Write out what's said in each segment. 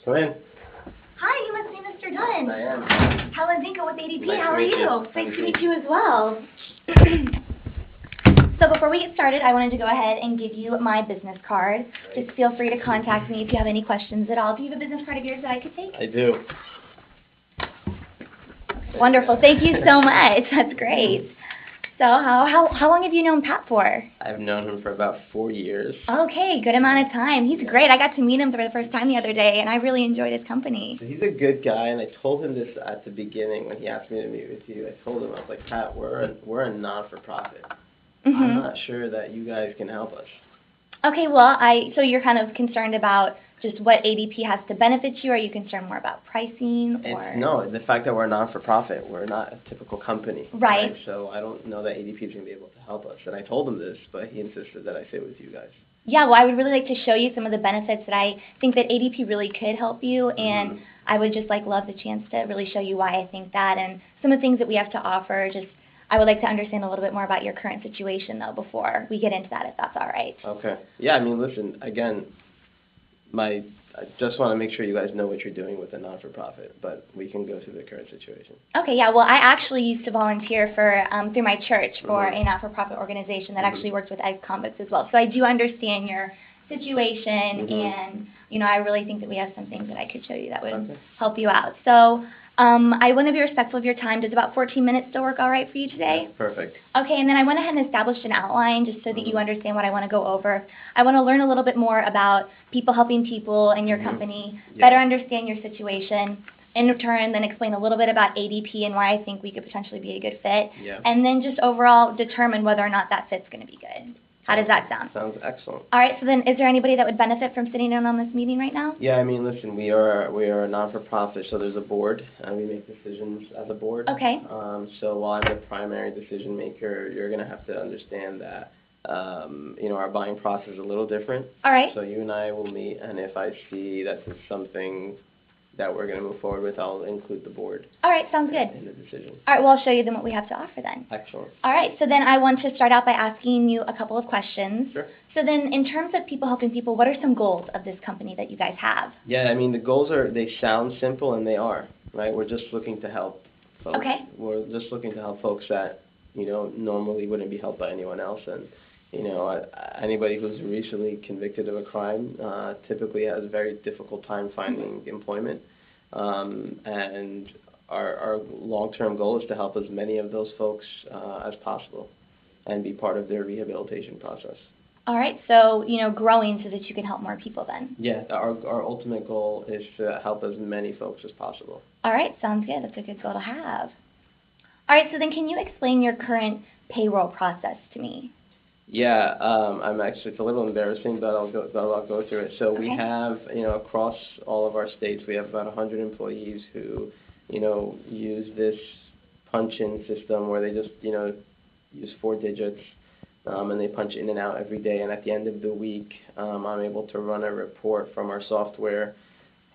Come in. Hi, you must be Mr. Dunn. I am. Helen Dinkel with ADP. Nice How to are meet you? you. Nice to meet you as well. So before we get started, I wanted to go ahead and give you my business card. Just feel free to contact me if you have any questions at all. Do you have a business card of yours that I could take? I do. Wonderful. Thank you so much. That's great. So how long have you known Pat for? I've known him for about 4 years. Okay, good amount of time. He's great. I got to meet him for the first time the other day, and I really enjoyed his company. So he's a good guy, and I told him this at the beginning when he asked me to meet with you. I told him, I was like, Pat, we're a non-for-profit. I'm not sure that you guys can help us. Okay, well, so you're kind of concerned about just what ADP has to benefit you? Are you concerned more about pricing? Or? No, the fact that we're a non-for-profit. We're not a typical company. Right. So I don't know that ADP is going to be able to help us. And I told him this, but he insisted that I say it with you guys. Yeah, well, I would really like to show you some of the benefits that I think that ADP really could help you, and I would just love the chance to really show you why I think that, and some of the things that we have to offer. I would like to understand a little bit more about your current situation, though, before we get into that, if that's all right. Okay. Yeah, I mean, listen, again, I just want to make sure you guys know what you're doing with a non-for-profit, but we can go through the current situation. Okay, yeah, well, I actually used to volunteer for through my church for a not-for-profit organization that actually works with ex-convicts as well. So I do understand your situation, and, I really think that we have some things that I could show you that would help you out. So I want to be respectful of your time. Does about 14 minutes still work all right for you today? Yeah, perfect. Okay, and then I went ahead and established an outline just so that you understand what I want to go over. I want to learn a little bit more about people helping people in your company, better understand your situation, in turn then explain a little bit about ADP and why I think we could potentially be a good fit, and then just overall determine whether or not that fit's going to be good. How does that sound? Sounds excellent. All right, so then is there anybody that would benefit from sitting in on this meeting right now? Yeah, I mean, listen, we are a non-for-profit, so there's a board, and we make decisions as a board. Okay. So while I'm the primary decision maker, you're going to have to understand that, our buying process is a little different. All right. So you and I will meet, and if I see that it's something that we're going to move forward with, I'll include the board. All right, sounds good. In the decision. All right, well, I'll show you then what we have to offer then. Excellent. All right, so then I want to start out by asking you a couple of questions. Sure. So then in terms of people helping people, what are some goals of this company that you guys have? Yeah, I mean, the goals they sound simple, and they are, right? We're just looking to help folks. Okay. We're just looking to help folks that, normally wouldn't be helped by anyone else. And, anybody who's recently convicted of a crime typically has a very difficult time finding employment. And our long-term goal is to help as many of those folks as possible and be part of their rehabilitation process. All right, so, growing so that you can help more people then. Yeah, our ultimate goal is to help as many folks as possible. All right, sounds good. That's a good goal to have. All right, so then can you explain your current payroll process to me? Yeah, it's a little embarrassing, but I'll go through it. So we have, across all of our states, we have about 100 employees who, use this punch-in system where they just, use 4 digits, and they punch in and out every day. And at the end of the week, I'm able to run a report from our software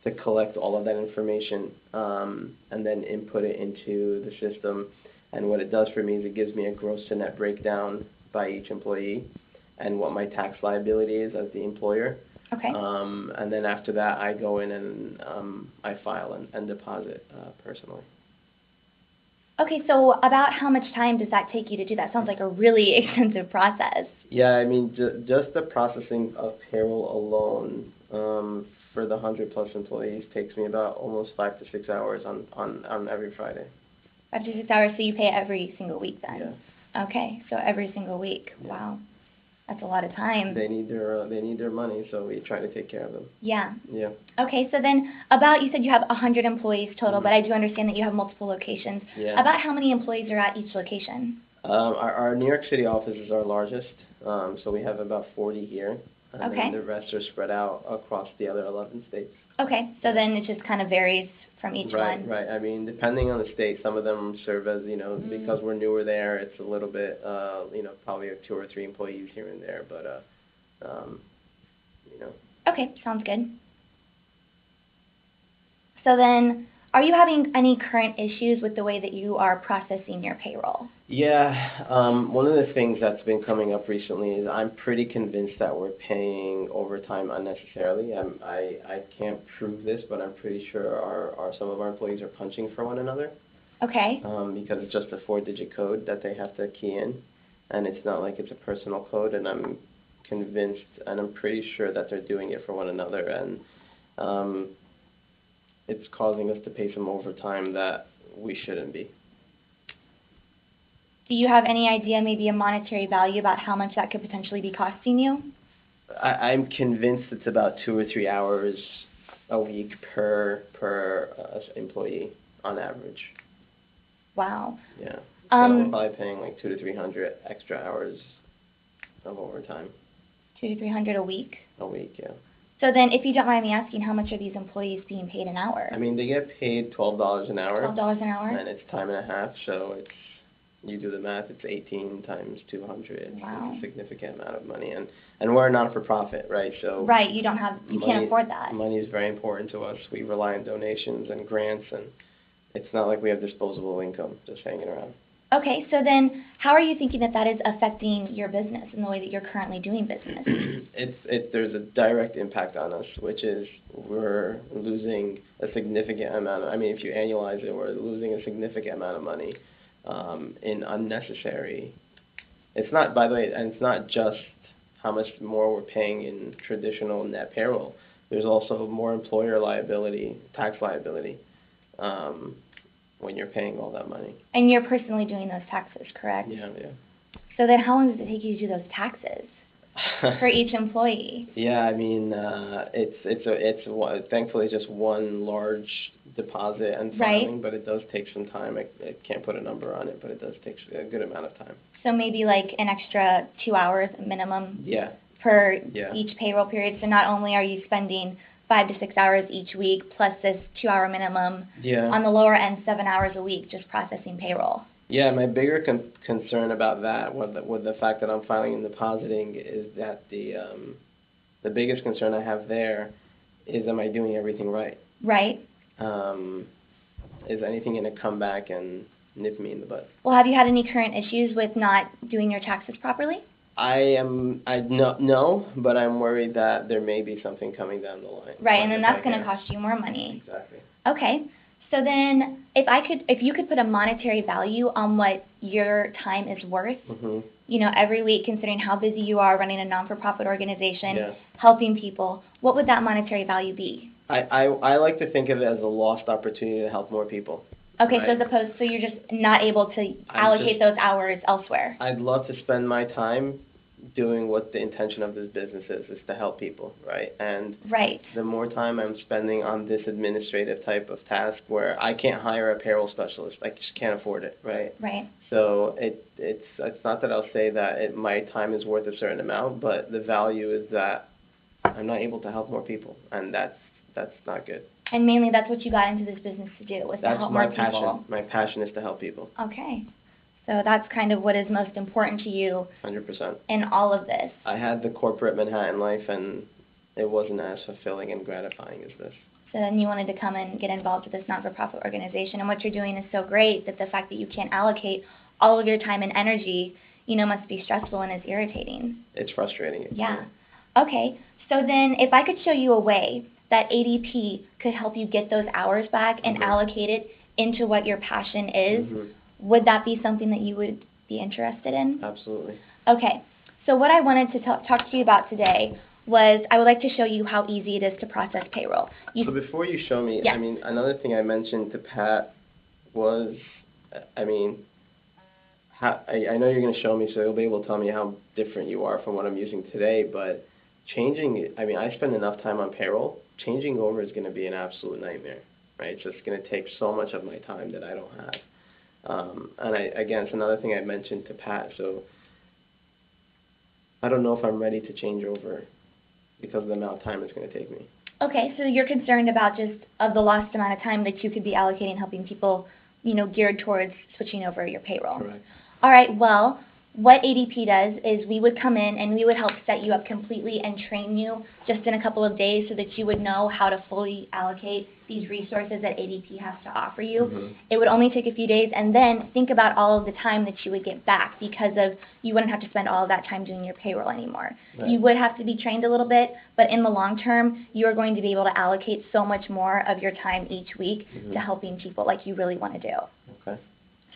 to collect all of that information and then input it into the system. And what it does for me is it gives me a gross to net breakdown by each employee and what my tax liability is as the employer. Okay. And then after that, I go in and I file and deposit personally. Okay, so about how much time does that take you to do that? Sounds like a really extensive process. Yeah, I mean, just the processing of payroll alone for the 100-plus employees takes me about almost 5 to 6 hours on every Friday. 5 to 6 hours, so you pay every single week then? Yeah. Okay, so every single week. Yeah. Wow, that's a lot of time. They need their money, so we try to take care of them. Yeah. Yeah. Okay, so then you said you have 100 employees total, but I do understand that you have multiple locations. Yeah. About how many employees are at each location? Our New York City office is our largest, so we have about 40 here, and then the rest are spread out across the other 11 states. Okay, so then it just kind of varies from each one. Right. I mean, depending on the state, some of them serve as, because we're newer there, it's a little bit, probably 2 or 3 employees here and there, but, Okay, sounds good. So then, Are you having any current issues with the way that you are processing your payroll? Yeah, one of the things that's been coming up recently is I'm pretty convinced that we're paying overtime unnecessarily. I can't prove this, but I'm pretty sure some of our employees are punching for one another. Okay. Because it's just a 4-digit code that they have to key in, and it's not like it's a personal code, and I'm convinced, and I'm pretty sure that they're doing it for one another, and it's causing us to pay some overtime that we shouldn't be. Do you have any idea, maybe a monetary value about how much that could potentially be costing you? I'm convinced it's about 2 or 3 hours a week per employee on average. Wow. Yeah. So we're probably paying like 200 to 300 extra hours of overtime. 200 to 300 a week? A week, yeah. So then, if you don't mind me asking, how much are these employees being paid an hour? I mean, they get paid $12 an hour. $12 an hour? And it's time and a half, so it's, you do the math, it's 18 times 200. Wow. It's a significant amount of money. And we're a non-for-profit, right? So right, you can't afford that. Money is very important to us. We rely on donations and grants, and it's not like we have disposable income just hanging around. Okay, so then how are you thinking that that is affecting your business and the way that you're currently doing business? There's a direct impact on us, which is we're losing a significant amount I mean, if you annualize it, we're losing a significant amount of money in unnecessary. It's not, by the way, and it's not just how much more we're paying in traditional net payroll. There's also more employer liability, tax liability, when you're paying all that money. And you're personally doing those taxes, correct? Yeah. So then how long does it take you to do those taxes for each employee? Yeah, I mean, thankfully just one large deposit and filing, right. But it does take some time. I can't put a number on it, but it does take a good amount of time. So maybe like an extra 2 hours minimum. Yeah. Per each payroll period. So not only are you spending 5 to 6 hours each week, plus this 2 hour minimum. Yeah. On the lower end, 7 hours a week just processing payroll. Yeah, my bigger concern about that, with the fact that I'm filing and depositing, is that the biggest concern I have there is, am I doing everything right? Right. Is anything going to come back and nip me in the butt? Well, have you had any current issues with not doing your taxes properly? No, but I'm worried that there may be something coming down the line. Right, and then that's going to cost you more money. Exactly. Okay, so then if you could put a monetary value on what your time is worth, you know, every week, considering how busy you are running a non-for-profit organization, helping people, what would that monetary value be? I like to think of it as a lost opportunity to help more people. Okay, right? so you're just not able to allocate those hours elsewhere. I'd love to spend my time doing what the intention of this business is to help people, right? And the more time I'm spending on this administrative type of task where I can't hire a payroll specialist, I just can't afford it, right? Right. So it's not that I'll say that my time is worth a certain amount, but the value is that I'm not able to help more people, and that's not good. And mainly that's what you got into this business to do, was to help more people. That's my passion. My passion is to help people. Okay. So that's kind of what is most important to you 100%. In all of this. I had the corporate Manhattan life, and it wasn't as fulfilling and gratifying as this. So then you wanted to come and get involved with this not-for-profit organization, and what you're doing is so great that the fact that you can't allocate all of your time and energy, you know, must be stressful and is irritating. It's frustrating. Yeah. Okay. So then if I could show you a way that ADP could help you get those hours back and allocate it into what your passion is, would that be something that you would be interested in? Absolutely. Okay. So what I wanted to talk to you about today was I would like to show you how easy it is to process payroll. So before you show me, I mean, another thing I mentioned to Pat was, I mean, I know you're going to show me, so you'll be able to tell me how different you are from what I'm using today, but changing, I mean, I spend enough time on payroll. Changing over is going to be an absolute nightmare, right? It's just going to take so much of my time that I don't have. And again, it's another thing I mentioned to Pat, so I don't know if I'm ready to change over because of the amount of time it's going to take me. Okay, so you're concerned about just of the lost amount of time that you could be allocating helping people, you know, geared towards switching over your payroll. Correct. All right, well, what ADP does is we would come in and we would help set you up completely and train you just in a couple of days so that you would know how to fully allocate these resources that ADP has to offer you. Mm-hmm. It would only take a few days, and then think about all of the time that you would get back because of you wouldn't have to spend all of that time doing your payroll anymore. Right. You would have to be trained a little bit, but in the long term, you are going to be able to allocate so much more of your time each week to helping people like you really want to do. Okay.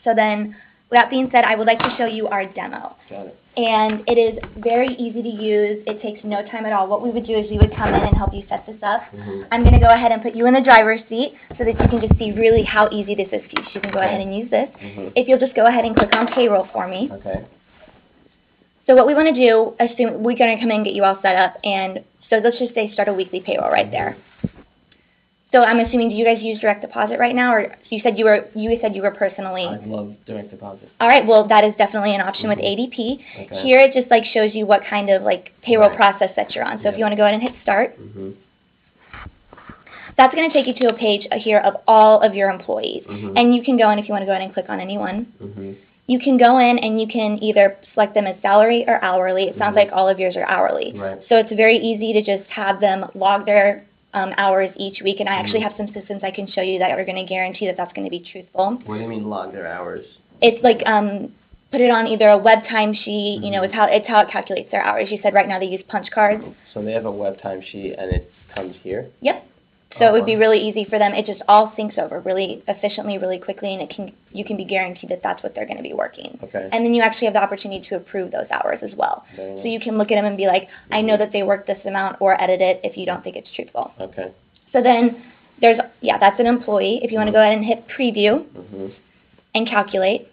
So then, with that being said, I would like to show you our demo. Got it. And it is very easy to use. It takes no time at all. What we would do is we would come in and help you set this up. I'm going to go ahead and put you in the driver's seat so that you can just see really how easy this is to use. You can go ahead and use this. If you'll just go ahead and click on payroll for me. Okay. So what we want to do, assume we're going to come in and get you all set up. And so let's just say start a weekly payroll right there. So I'm assuming, do you guys use direct deposit right now, or you said you were personally? I love direct deposit. All right, well that is definitely an option with ADP. Okay. Here it just like shows you what kind of like payroll process that you're on. So if you want to go ahead and hit start, that's going to take you to a page here of all of your employees, and you can go in if you want to go ahead and click on anyone. You can go in and you can either select them as salary or hourly. It sounds like all of yours are hourly. Right. So it's very easy to just have them log their hours each week, and I actually have some systems I can show you that are going to guarantee that that's going to be truthful. What do you mean log their hours? It's like put it on either a web timesheet. You know, it's how it calculates their hours. You said right now they use punch cards. So they have a web timesheet and it comes here? Yep. So it would be really easy for them. It just all syncs over really efficiently, really quickly, and you can be guaranteed that that's what they're going to be working. Okay. And then you actually have the opportunity to approve those hours as well. Very nice. So you can look at them and be like, I know that they worked this amount, or edit it if you don't think it's truthful. Okay. So then that's an employee. If you want to go ahead and hit preview and calculate.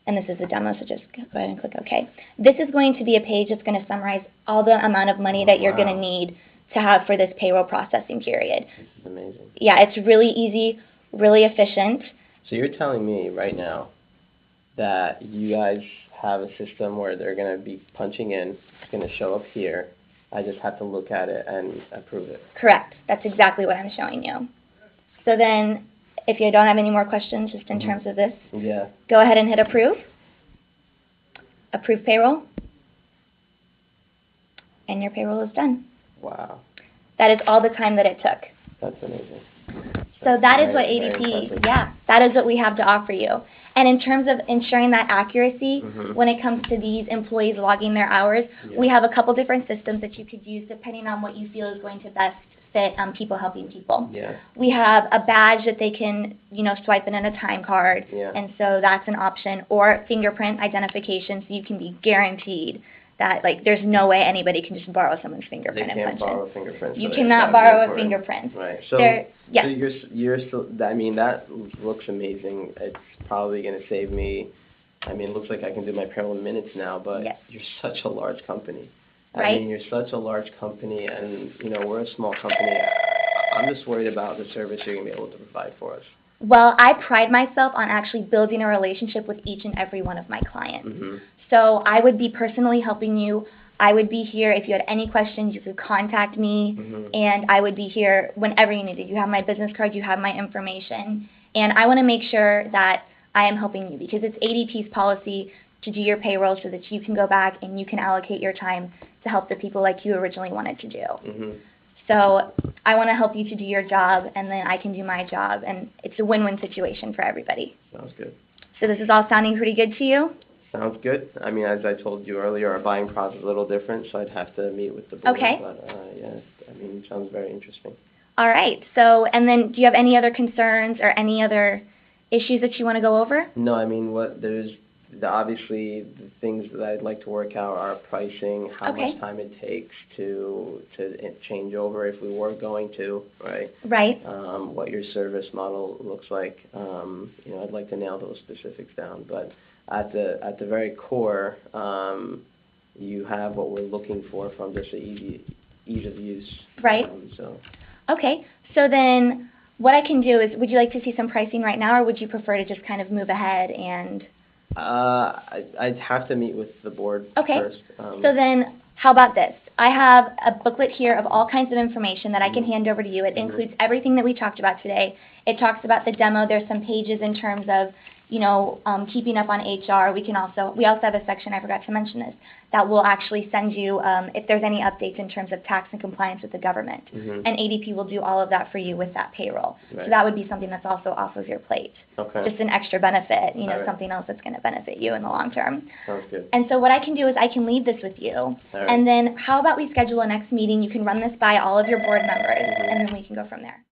And this is a demo, so just go ahead and click OK. This is going to be a page that's going to summarize all the amount of money that you're going to need to have for this payroll processing period. This is amazing. Yeah, it's really easy, really efficient. So you're telling me right now that you guys have a system where they're going to be punching in, it's going to show up here, I just have to look at it and approve it. Correct. That's exactly what I'm showing you. So then, if you don't have any more questions just in terms of this, go ahead and hit approve. Approve payroll. And your payroll is done. Wow. That is all the time that it took. That's amazing. So that is what ADP, that is what we have to offer you. And in terms of ensuring that accuracy, when it comes to these employees logging their hours, we have a couple different systems that you could use depending on what you feel is going to best fit people helping people. We have a badge that they can, swipe in a time card, and so that's an option, or fingerprint identification, so you can be guaranteed that there's no way anybody can just borrow someone's fingerprint and punch it. They can't borrow fingerprints. You cannot borrow a fingerprint. Right. So you're still. I mean, that looks amazing. It's probably going to save me. I mean, it looks like I can do my payroll in minutes now. But you're such a large company. Right. I mean, you're such a large company, and we're a small company. I'm just worried about the service you're going to be able to provide for us. Well, I pride myself on actually building a relationship with each and every one of my clients. So I would be personally helping you. I would be here. If you had any questions, you could contact me, and I would be here whenever you needed. You have my business card. You have my information. And I want to make sure that I am helping you because it's ADP's policy to do your payroll so that you can go back and you can allocate your time to help the people like you originally wanted to do. So I want to help you to do your job, and then I can do my job, and it's a win-win situation for everybody. Sounds good. So this is all sounding pretty good to you? Sounds good. I mean, as I told you earlier, our buying process is a little different, so I'd have to meet with the board. Okay. But, I mean, it sounds very interesting. All right. So, and then do you have any other concerns or any other issues that you want to go over? No, I mean, obviously the things that I'd like to work out are pricing, how much time it takes to change over if we were going to, right? Right. What your service model looks like. I'd like to nail those specifics down, but at the very core, you have what we're looking for from just the ease of use. Right. Okay. So then what I can do is, would you like to see some pricing right now, or would you prefer to just kind of move ahead and... I'd have to meet with the board first. So then, how about this? I have a booklet here of all kinds of information that I can hand over to you. It includes everything that we talked about today. It talks about the demo. There's some pages in terms of, keeping up on HR. We also have a section, I forgot to mention this, that will actually send you if there's any updates in terms of tax and compliance with the government. And ADP will do all of that for you with that payroll. Right. So that would be something that's also off of your plate. Okay. Just an extra benefit, Right. something else that's going to benefit you in the long term. Sounds good. And so what I can do is I can leave this with you. Right. And then how about we schedule a next meeting? You can run this by all of your board members, and then we can go from there.